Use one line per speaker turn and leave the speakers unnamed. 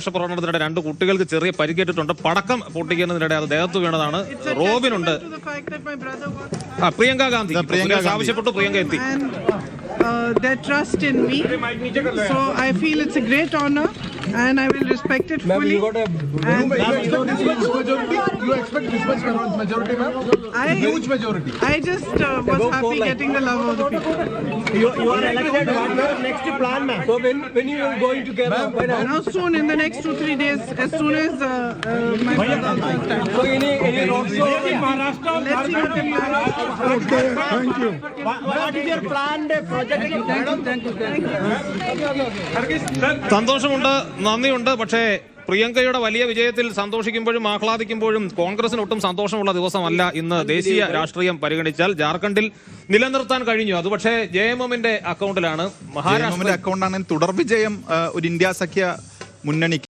പ്രകടനത്തിനിടെ രണ്ട് കുട്ടികൾക്ക് ചെറിയ പരിക്കേറ്റിട്ടുണ്ട്. പടക്കം പൊട്ടിക്കുന്നതിനിടെ അത് ദേഹത്ത് വീണതാണ്. റോബിനുണ്ട്. പ്രിയങ്ക ഗാന്ധി ആവശ്യപ്പെട്ടു. പ്രിയങ്ക എത്തി.
Their trust in me, so I feel it's a great honor and I will respect it fully.
You expect this much majority, ma'am? Huge majority.
I just was happy getting the love of the people.
You are elected. What is your next plan, ma'am? So when you are going to Kerala?
Now soon, in the next 2-3 days, as soon as my brother starts.
So any road show in Maharashtra?
Let's see what the Maharashtra.
Okay, thank you.
What is your planned project?
Thank you.
സന്തോഷമുണ്ട്, നന്ദിയുണ്ട്. പക്ഷേ പ്രിയങ്കയുടെ വലിയ വിജയത്തിൽ സന്തോഷിക്കുമ്പോഴും ആഹ്ലാദിക്കുമ്പോഴും കോൺഗ്രസിന് ഒട്ടും സന്തോഷമുള്ള ദിവസമല്ല ഇന്ന്. ദേശീയ രാഷ്ട്രീയം പരിഗണിച്ചാൽ ജാർഖണ്ഡിൽ നിലനിർത്താൻ കഴിഞ്ഞു. അത് പക്ഷേ JMMന്റെ അക്കൗണ്ടിലാണ്.
മഹാരാഷ്ട്രയുടെ അക്കൗണ്ടാണ് തുടർ വിജയം ഒരു ഇന്ത്യ സഖ്യ മുന്നണിക്ക്.